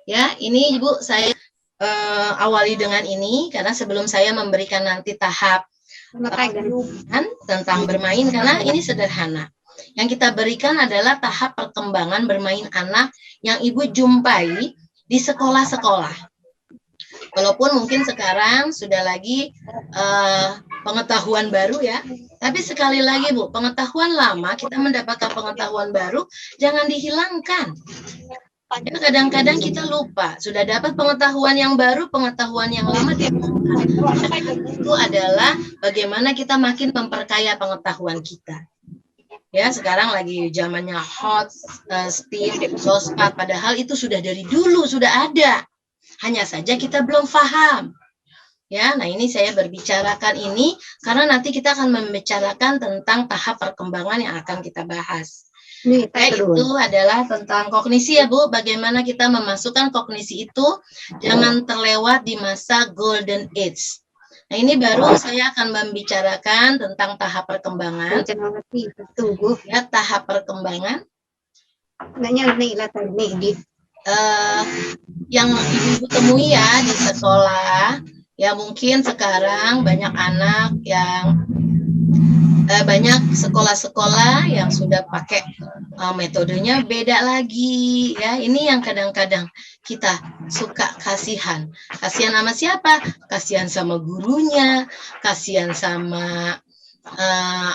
Ya, ini Ibu saya awali dengan ini karena sebelum saya memberikan nanti tahap tentang bermain, karena ini sederhana. Yang kita berikan adalah tahap perkembangan bermain anak yang Ibu jumpai di sekolah-sekolah. Walaupun mungkin sekarang sudah lagi pengetahuan baru ya, tapi sekali lagi Bu, pengetahuan lama, kita mendapatkan pengetahuan baru, jangan dihilangkan. Ya, kadang-kadang kita lupa, sudah dapat pengetahuan yang baru, pengetahuan yang lama dihilangkan. Itu adalah bagaimana kita makin memperkaya pengetahuan kita. Ya, sekarang lagi zamannya hot, speed, sosmed, padahal itu sudah dari dulu, sudah ada. Hanya saja kita belum paham. Ya, nah ini saya berbicarakan ini karena nanti kita akan membicarakan tentang tahap perkembangan yang akan kita bahas. Itu adalah tentang kognisi ya Bu, bagaimana kita memasukkan kognisi itu jangan terlewat di masa golden age. Nah ini baru saya akan membicarakan tentang tahap perkembangan. Ya, tahap perkembangan. Yang Ibu temui ya di sekolah, ya mungkin sekarang banyak anak yang banyak sekolah-sekolah yang sudah pakai metodenya beda lagi ya. Ini yang kadang-kadang kita suka kasihan. Kasihan sama siapa? Kasihan sama gurunya, kasihan sama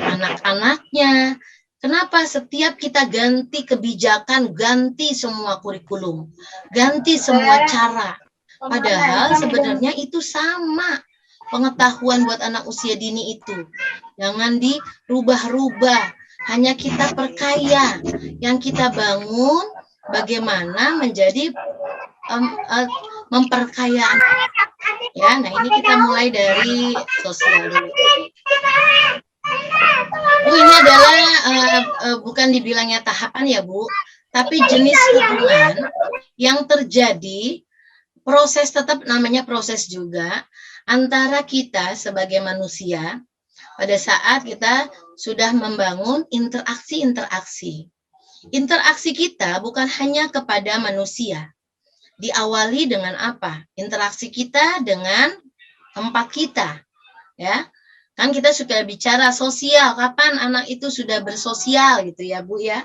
anak-anaknya. Kenapa setiap kita ganti kebijakan, ganti semua kurikulum, ganti semua cara. Padahal sebenarnya itu sama. Pengetahuan buat anak usia dini itu jangan dirubah-rubah, hanya kita perkaya. Yang kita bangun bagaimana menjadi memperkaya. Ya, nah ini kita mulai dari sosial dulu. Bu, ini adalah bukan dibilangnya tahapan ya Bu, tapi jenis hubungan yang terjadi, proses tetap namanya proses juga, antara kita sebagai manusia pada saat kita sudah membangun interaksi-interaksi. Interaksi kita bukan hanya kepada manusia. Diawali dengan apa? Interaksi kita dengan tempat kita. Ya. Kan kita suka bicara sosial, kapan anak itu sudah bersosial gitu ya Bu ya.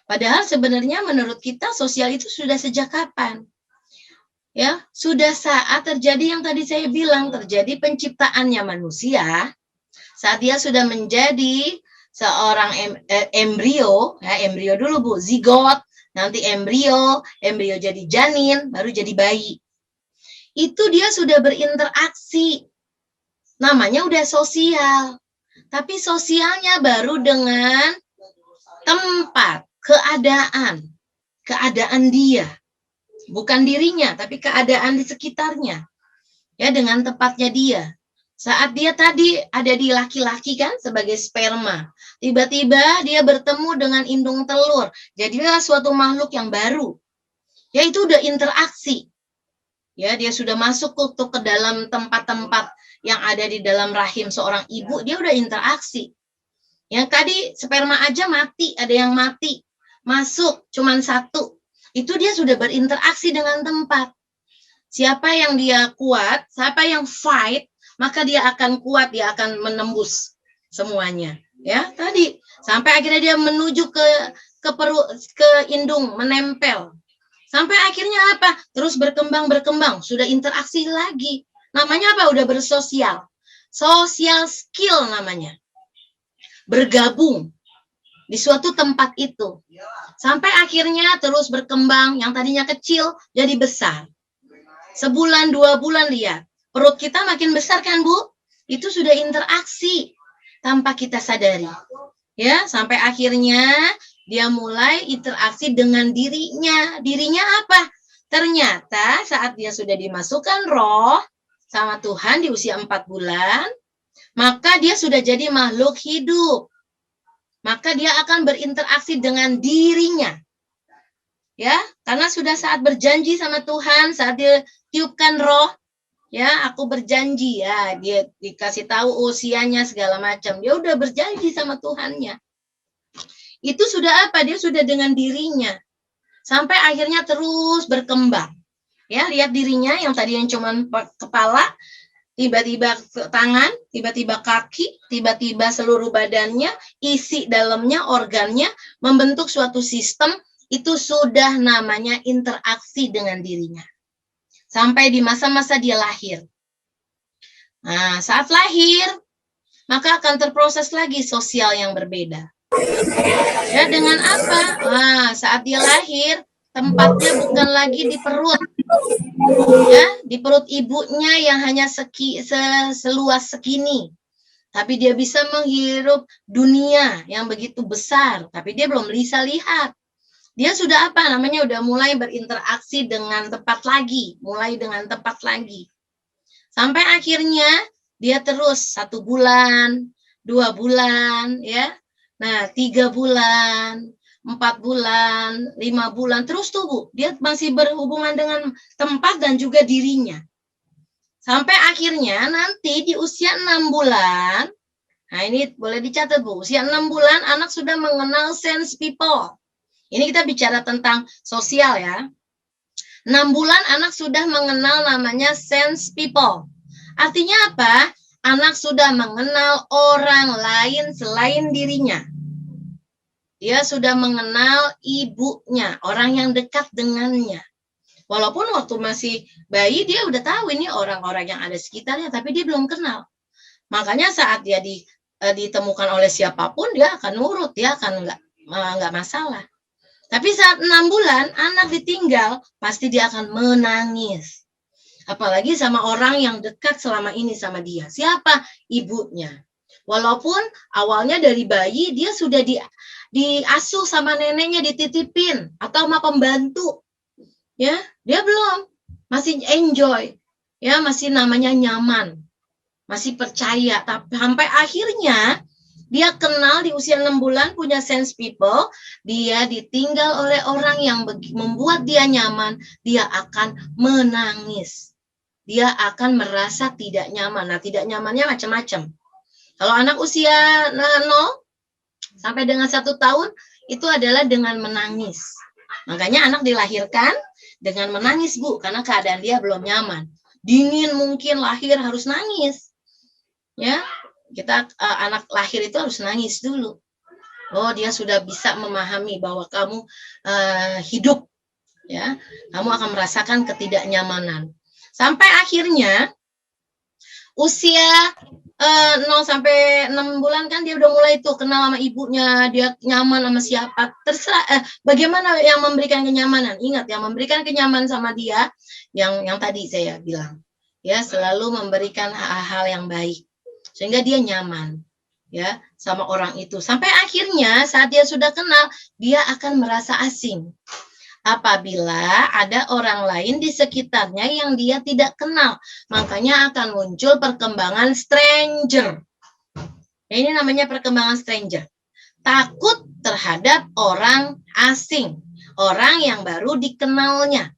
Padahal sebenarnya menurut kita sosial itu sudah sejak kapan? Ya, sudah saat terjadi yang tadi saya bilang, terjadi penciptaannya manusia, saat dia sudah menjadi seorang embrio, ya embrio dulu Bu, zigot, nanti embrio jadi janin, baru jadi bayi. Itu dia sudah berinteraksi, namanya udah sosial, tapi sosialnya baru dengan tempat, keadaan dia. Bukan dirinya, tapi keadaan di sekitarnya. Ya, dengan tempatnya dia. Saat dia tadi ada di laki-laki kan sebagai sperma. Tiba-tiba dia bertemu dengan indung telur. Jadilah suatu makhluk yang baru. Ya, itu udah interaksi. Ya, dia sudah masuk ke dalam tempat-tempat yang ada di dalam rahim seorang ibu, dia udah interaksi. Yang tadi sperma aja mati, ada yang mati. Masuk cuman satu. Itu dia sudah berinteraksi dengan tempat. Siapa yang dia kuat, siapa yang fight, maka dia akan kuat, dia akan menembus semuanya. Ya, tadi sampai akhirnya dia menuju ke indung, menempel. Sampai akhirnya apa? Terus berkembang, sudah interaksi lagi. Namanya apa? Udah bersosial. Social skill namanya. Bergabung di suatu tempat itu. Sampai akhirnya terus berkembang, yang tadinya kecil jadi besar. Sebulan, 2 bulan lihat. Perut kita makin besar kan Bu? Itu sudah interaksi tanpa kita sadari. Ya, sampai akhirnya dia mulai interaksi dengan dirinya. Dirinya apa? Ternyata saat dia sudah dimasukkan roh sama Tuhan di usia 4 bulan, maka dia sudah jadi makhluk hidup. Maka dia akan berinteraksi dengan dirinya. Ya, karena sudah saat berjanji sama Tuhan, saat dia tiupkan roh, ya, aku berjanji ya, dia dikasih tahu usianya segala macam. Dia udah berjanji sama Tuhannya. Itu sudah apa? Dia sudah dengan dirinya. Sampai akhirnya terus berkembang. Ya, lihat dirinya yang tadi yang cuman kepala, tiba-tiba tangan, tiba-tiba kaki, tiba-tiba seluruh badannya, isi dalamnya, organnya, membentuk suatu sistem, itu sudah namanya interaksi dengan dirinya. Sampai di masa-masa dia lahir. Nah, saat lahir, maka akan terproses lagi sosial yang berbeda. Ya, dengan apa? Nah, saat dia lahir, tempatnya bukan lagi di perut. Ya, di perut ibunya yang hanya seluas segini. Tapi dia bisa menghirup dunia yang begitu besar, tapi dia belum bisa lihat. Dia sudah apa namanya, udah mulai berinteraksi dengan tempat lagi, mulai dengan tempat lagi. Sampai akhirnya dia terus 1 bulan, 2 bulan, ya. Nah, 3 bulan, 4 bulan, 5 bulan, terus tuh Bu, dia masih berhubungan dengan tempat dan juga dirinya. Sampai akhirnya nanti di usia 6 bulan, nah ini boleh dicatat Bu, usia 6 bulan anak sudah mengenal sense people. Ini kita bicara tentang sosial ya. 6 bulan anak sudah mengenal namanya sense people. Artinya apa? Anak sudah mengenal orang lain selain dirinya. Dia sudah mengenal ibunya, orang yang dekat dengannya. Walaupun waktu masih bayi dia udah tahu ini orang-orang yang ada sekitarnya, tapi dia belum kenal. Makanya saat dia ditemukan oleh siapapun, dia akan nurut, dia akan nggak masalah. Tapi saat 6 bulan, anak ditinggal, pasti dia akan menangis. Apalagi sama orang yang dekat selama ini sama dia. Siapa? Ibunya. Walaupun awalnya dari bayi, dia sudah diasuh sama neneknya, dititipin, atau sama pembantu. Ya, dia belum. Masih enjoy. Ya, masih namanya nyaman. Masih percaya. Tapi sampai akhirnya, dia kenal di usia 6 bulan, punya sense people, dia ditinggal oleh orang yang membuat dia nyaman, dia akan menangis. Dia akan merasa tidak nyaman. Nah, tidak nyamannya macam-macam. Kalau anak usia 0 sampai dengan 1 tahun, itu adalah dengan menangis. Makanya anak dilahirkan dengan menangis, Bu, karena keadaan dia belum nyaman. Dingin mungkin, lahir harus nangis. Ya, kita anak lahir itu harus nangis dulu. Oh, dia sudah bisa memahami bahwa kamu hidup, ya, kamu akan merasakan ketidaknyamanan. Sampai akhirnya usia 0 sampai 6 bulan kan dia udah mulai tuh kenal sama ibunya, dia nyaman sama siapa. Terserah bagaimana yang memberikan kenyamanan. Ingat, yang memberikan kenyamanan sama dia yang tadi saya bilang. Ya, selalu memberikan hal-hal yang baik sehingga dia nyaman ya sama orang itu. Sampai akhirnya saat dia sudah kenal, dia akan merasa asing apabila ada orang lain di sekitarnya yang dia tidak kenal. Makanya akan muncul perkembangan stranger. Ya, ini namanya perkembangan stranger. Takut terhadap orang asing, orang yang baru dikenalnya.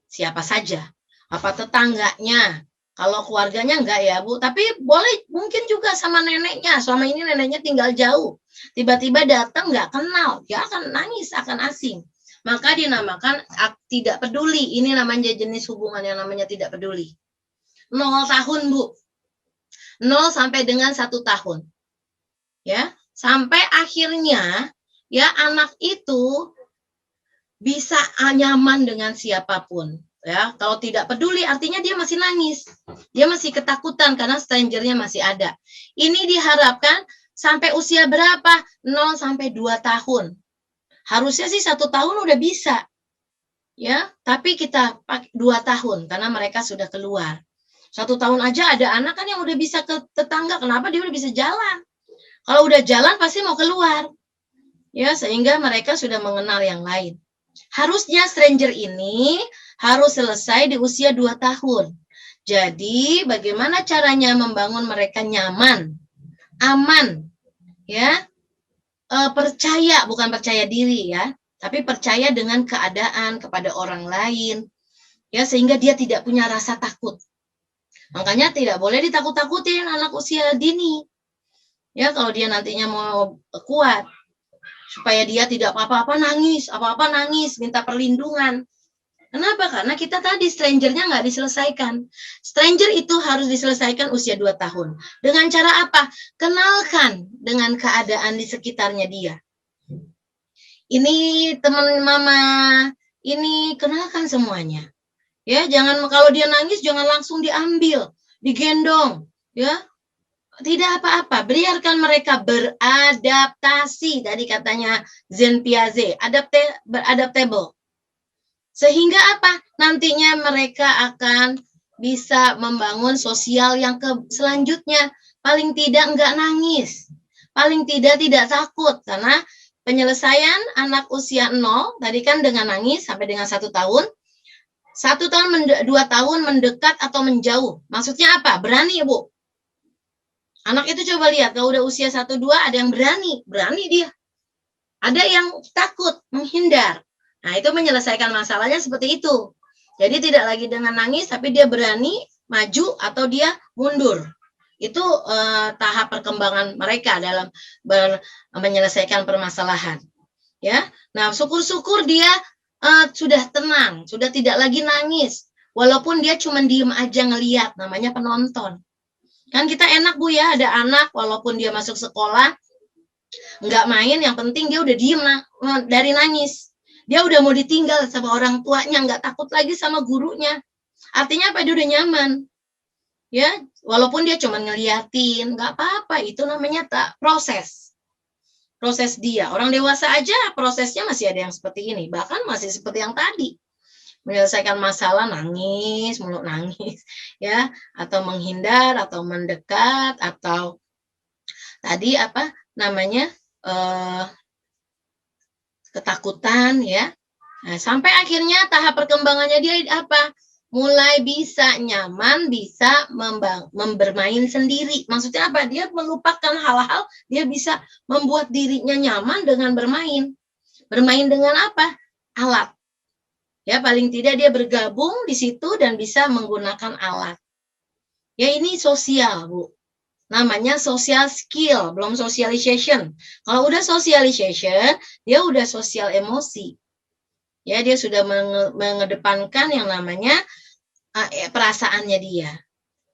Siapa saja, apa tetangganya. Kalau keluarganya enggak ya Bu, tapi boleh mungkin juga sama neneknya. Selama ini neneknya tinggal jauh. Tiba-tiba datang enggak kenal, dia akan nangis, akan asing. Maka dinamakan tidak peduli. Ini namanya jenis hubungan yang namanya tidak peduli. 0 tahun Bu. 0 sampai dengan 1 tahun. Ya, sampai akhirnya ya anak itu bisa nyaman dengan siapapun. Ya, kalau tidak peduli artinya dia masih nangis. Dia masih ketakutan karena strangernya masih ada. Ini diharapkan sampai usia berapa? 0 sampai 2 tahun. Harusnya sih 1 tahun udah bisa. Ya, tapi kita pakai 2 tahun karena mereka sudah keluar. 1 tahun aja ada anak kan yang udah bisa ke tetangga. Kenapa dia udah bisa jalan? Kalau udah jalan pasti mau keluar. Ya, sehingga mereka sudah mengenal yang lain. Harusnya stranger ini harus selesai di usia 2 tahun. Jadi, bagaimana caranya membangun mereka nyaman, aman, ya, percaya, bukan percaya diri ya, tapi percaya dengan keadaan kepada orang lain, ya, sehingga dia tidak punya rasa takut. Makanya tidak boleh ditakut-takutin anak usia dini. Ya, kalau dia nantinya mau kuat, supaya dia tidak apa-apa nangis, minta perlindungan. Kenapa? Karena kita tadi strangernya nggak diselesaikan. Stranger itu harus diselesaikan usia 2 tahun. Dengan cara apa? Kenalkan dengan keadaan di sekitarnya dia. Ini teman mama, ini kenalkan semuanya. Ya, jangan kalau dia nangis jangan langsung diambil, digendong, ya. Tidak apa-apa, biarkan mereka beradaptasi. Tadi katanya Zen Piaget, beradaptable. Sehingga apa? Nantinya mereka akan bisa membangun sosial yang selanjutnya. Paling tidak enggak nangis. Paling tidak takut. Karena penyelesaian anak usia 0, tadi kan dengan nangis sampai dengan 1 tahun. 1 tahun, 2 tahun mendekat atau menjauh. Maksudnya apa? Berani, Bu. Anak itu coba lihat, kalau udah usia 1, 2, ada yang berani dia. Ada yang takut, menghindar. Nah, itu menyelesaikan masalahnya seperti itu. Jadi tidak lagi dengan nangis, tapi dia berani maju atau dia mundur. Itu tahap perkembangan mereka dalam menyelesaikan permasalahan. Ya, nah syukur-syukur dia sudah tenang, sudah tidak lagi nangis. Walaupun dia cuma diem aja ngeliat, namanya penonton. Kan kita enak, Bu, ya, ada anak walaupun dia masuk sekolah nggak main, yang penting dia udah diem dari nangis. Dia udah mau ditinggal sama orang tuanya, nggak takut lagi sama gurunya. Artinya apa? Dia udah nyaman. Ya, walaupun dia cuma ngeliatin, nggak apa-apa, itu namanya proses dia. Orang dewasa aja prosesnya masih ada yang seperti ini, bahkan masih seperti yang tadi. Menyelesaikan masalah nangis, mulut nangis, ya, atau menghindar, atau mendekat, atau tadi apa namanya ketakutan, ya. Nah, sampai akhirnya tahap perkembangannya dia apa? Mulai bisa nyaman, bisa bermain sendiri. Maksudnya apa? Dia melupakan hal-hal, dia bisa membuat dirinya nyaman dengan bermain. Bermain dengan apa? Alat. Ya, paling tidak dia bergabung di situ dan bisa menggunakan alat. Ya, ini sosial, Bu. Namanya social skill, belum socialization. Kalau udah socialization, dia udah sosial emosi. Ya, dia sudah mengedepankan yang namanya perasaannya dia.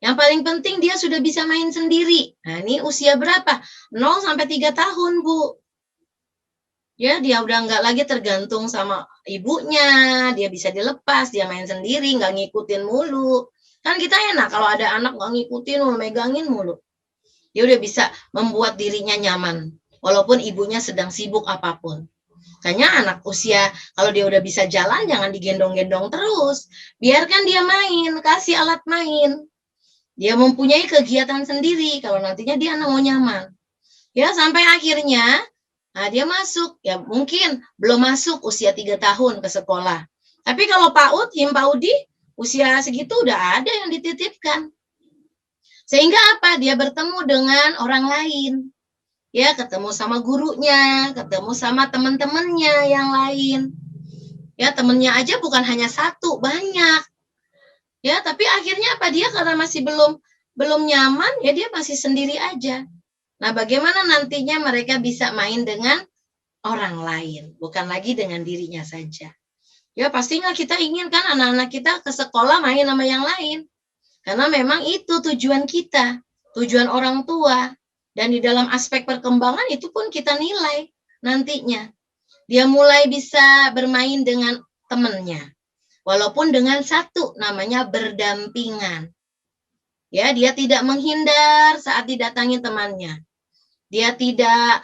Yang paling penting dia sudah bisa main sendiri. Nah, ini usia berapa? 0 sampai 3 tahun, Bu. Ya, dia udah nggak lagi tergantung sama ibunya, dia bisa dilepas, dia main sendiri, nggak ngikutin mulu. Kan kita enak kalau ada anak nggak ngikutin mulu, megangin mulu. Dia udah bisa membuat dirinya nyaman, walaupun ibunya sedang sibuk apapun. Kayaknya anak usia, kalau dia udah bisa jalan, jangan digendong-gendong terus. Biarkan dia main, kasih alat main. Dia mempunyai kegiatan sendiri, kalau nantinya dia mau nyaman. Ya, sampai akhirnya, nah dia masuk, ya mungkin belum masuk usia 3 tahun ke sekolah. Tapi kalau PAUD, Himpaudi, usia segitu udah ada yang dititipkan. Sehingga apa? Dia bertemu dengan orang lain. Ya, ketemu sama gurunya, ketemu sama teman-temannya yang lain. Ya, temennya aja bukan hanya satu, banyak. Ya, tapi akhirnya apa? Dia karena masih belum nyaman, ya dia masih sendiri aja. Nah, bagaimana nantinya mereka bisa main dengan orang lain, bukan lagi dengan dirinya saja. Ya, pastinya kita ingin kan anak-anak kita ke sekolah main sama yang lain. Karena memang itu tujuan kita, tujuan orang tua. Dan di dalam aspek perkembangan itu pun kita nilai nantinya. Dia mulai bisa bermain dengan temannya. Walaupun dengan satu, namanya berdampingan. Ya, dia tidak menghindar saat didatangi temannya. Dia tidak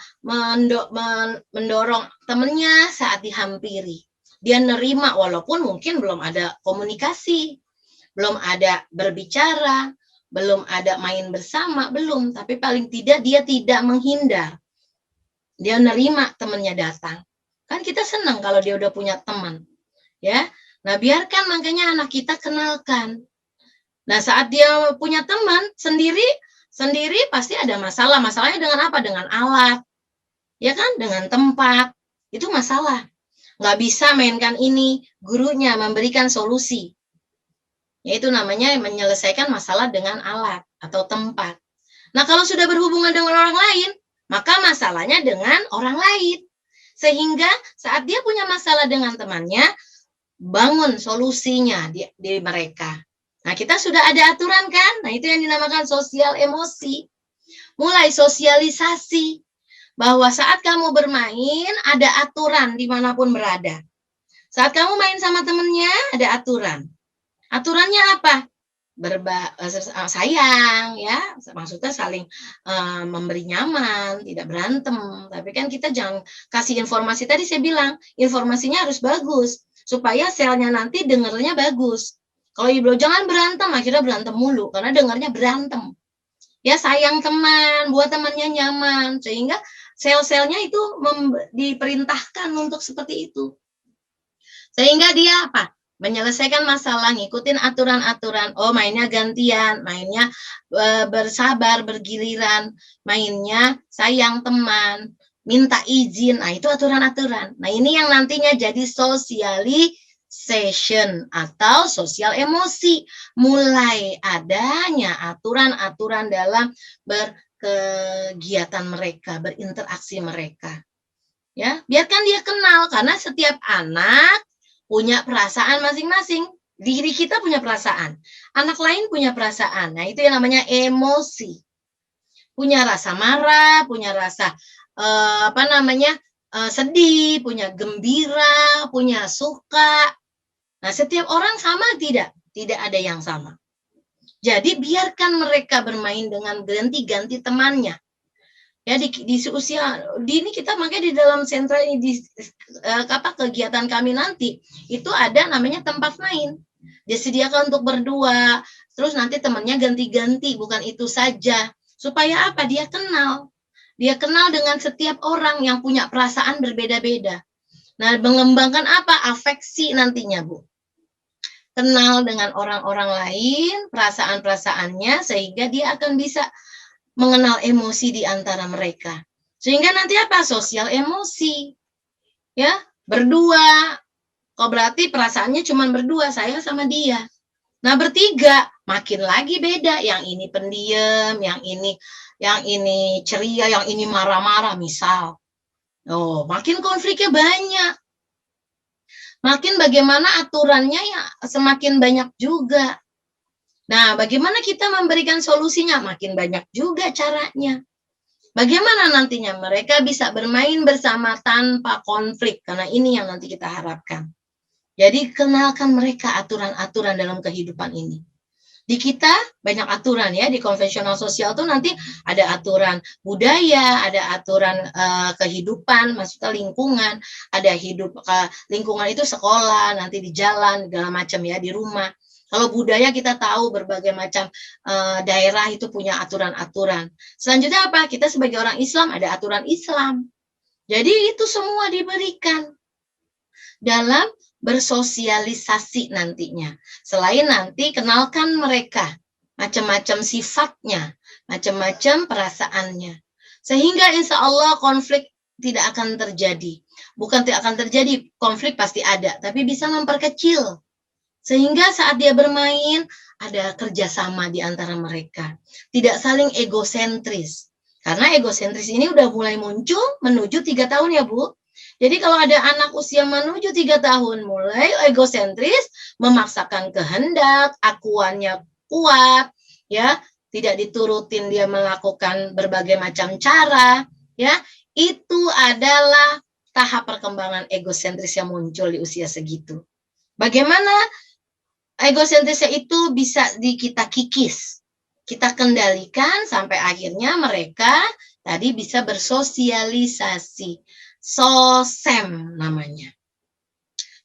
mendorong temannya saat dihampiri. Dia nerima walaupun mungkin belum ada komunikasi, belum ada berbicara, belum ada main bersama, belum. Tapi paling tidak dia tidak menghindar. Dia nerima temannya datang. Kan kita senang kalau dia udah punya teman. Ya, nah biarkan makanya anak kita kenalkan. Nah saat dia punya teman sendiri pasti ada masalah. Masalahnya dengan apa? Dengan alat. Ya kan? Dengan tempat. Itu masalah. Nggak bisa mainkan ini. Gurunya memberikan solusi. Yaitu namanya menyelesaikan masalah dengan alat atau tempat. Nah kalau sudah berhubungan dengan orang lain, maka masalahnya dengan orang lain. Sehingga saat dia punya masalah dengan temannya, bangun solusinya di mereka. Nah, kita sudah ada aturan kan? Nah, itu yang dinamakan sosial emosi. Mulai sosialisasi bahwa saat kamu bermain ada aturan dimanapun berada. Saat kamu main sama temennya ada aturan. Aturannya apa? Sayang ya, maksudnya saling memberi nyaman, tidak berantem. Tapi kan kita jangan kasih informasi, tadi saya bilang informasinya harus bagus supaya selnya nanti dengernya bagus. Kalau ibu jangan berantem, akhirnya berantem mulu karena dengarnya berantem. Ya sayang teman, buat temannya nyaman, sehingga sel-selnya itu diperintahkan untuk seperti itu. Sehingga dia apa? Menyelesaikan masalah, ngikutin aturan-aturan. Oh, mainnya gantian, mainnya bersabar, bergiliran, mainnya sayang teman, minta izin. Nah, itu aturan-aturan. Nah, ini yang nantinya jadi socialization atau sosial emosi. Mulai adanya aturan-aturan dalam berkegiatan mereka, berinteraksi mereka. Ya, biarkan dia kenal karena setiap anak punya perasaan masing-masing. Diri kita punya perasaan, anak lain punya perasaan. Nah, itu yang namanya emosi. Punya rasa marah, punya rasa sedih, punya gembira, punya suka. Nah, setiap orang sama tidak? Tidak ada yang sama. Jadi biarkan mereka bermain dengan ganti-ganti temannya. Ya di usia dini kita makanya di dalam sentra ini kegiatan kami nanti itu ada namanya tempat main, disediakan untuk berdua, terus nanti temannya ganti-ganti, bukan itu saja, supaya apa, dia kenal dengan setiap orang yang punya perasaan berbeda-beda. Nah, mengembangkan apa, afeksi nantinya Bu, kenal dengan orang-orang lain, perasaan-perasaannya, sehingga dia akan bisa mengenal emosi di antara mereka. Sehingga nanti apa? Sosial emosi. Ya, berdua. Kok berarti perasaannya cuma berdua, saya sama dia. Nah, bertiga makin lagi beda. Yang ini pendiam, yang ini ceria, yang ini marah-marah misal. Oh, makin konfliknya banyak. Makin bagaimana aturannya ya semakin banyak juga. Nah, bagaimana kita memberikan solusinya? Makin banyak juga caranya. Bagaimana nantinya mereka bisa bermain bersama tanpa konflik? Karena ini yang nanti kita harapkan. Jadi kenalkan mereka aturan-aturan dalam kehidupan ini. Di kita banyak aturan ya, di konvensional sosial tuh nanti ada aturan budaya, ada aturan kehidupan, maksudnya lingkungan, ada lingkungan itu sekolah, nanti di jalan, segala macam ya, di rumah. Kalau budaya kita tahu berbagai macam daerah itu punya aturan-aturan. Selanjutnya apa? Kita sebagai orang Islam ada aturan Islam. Jadi itu semua diberikan dalam bersosialisasi nantinya. Selain nanti kenalkan mereka macam-macam sifatnya, macam-macam perasaannya. Sehingga insya Allah konflik tidak akan terjadi. Bukan tidak akan terjadi, konflik pasti ada, tapi bisa memperkecil. Sehingga saat dia bermain, ada kerjasama di antara mereka. Tidak saling egosentris. Karena egosentris ini udah mulai muncul menuju 3 tahun ya Bu. Jadi kalau ada anak usia menuju 3 tahun mulai egosentris, memaksakan kehendak, akuannya kuat, ya, tidak diturutin dia melakukan berbagai macam cara, ya, itu adalah tahap perkembangan egosentris yang muncul di usia segitu. Bagaimana egosentrisnya itu bisa kita kikis, kita kendalikan sampai akhirnya mereka tadi bisa bersosialisasi, sosem namanya.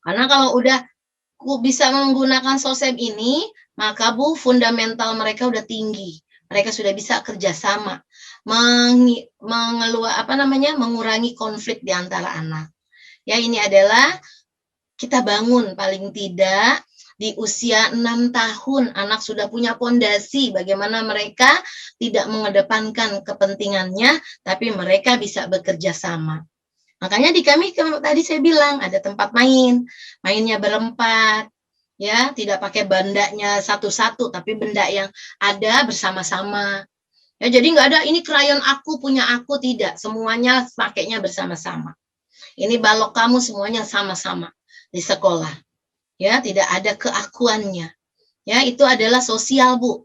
Karena kalau udah bisa menggunakan sosem ini, maka Bu, fundamental mereka udah tinggi, mereka sudah bisa kerjasama, mengurangi konflik di antara anak. Ya, ini adalah kita bangun paling tidak di usia 6 tahun anak sudah punya pondasi bagaimana mereka tidak mengedepankan kepentingannya, tapi mereka bisa bekerja sama. Makanya di kami tadi saya bilang ada tempat mainnya berempat, ya, tidak pakai bandanya satu-satu, tapi benda yang ada bersama-sama. Ya, jadi nggak ada ini krayon aku punya aku, tidak, semuanya pakainya bersama-sama. Ini balok kamu semuanya sama-sama di sekolah. ya, tidak ada keakuannya. Ya, itu adalah sosial, Bu.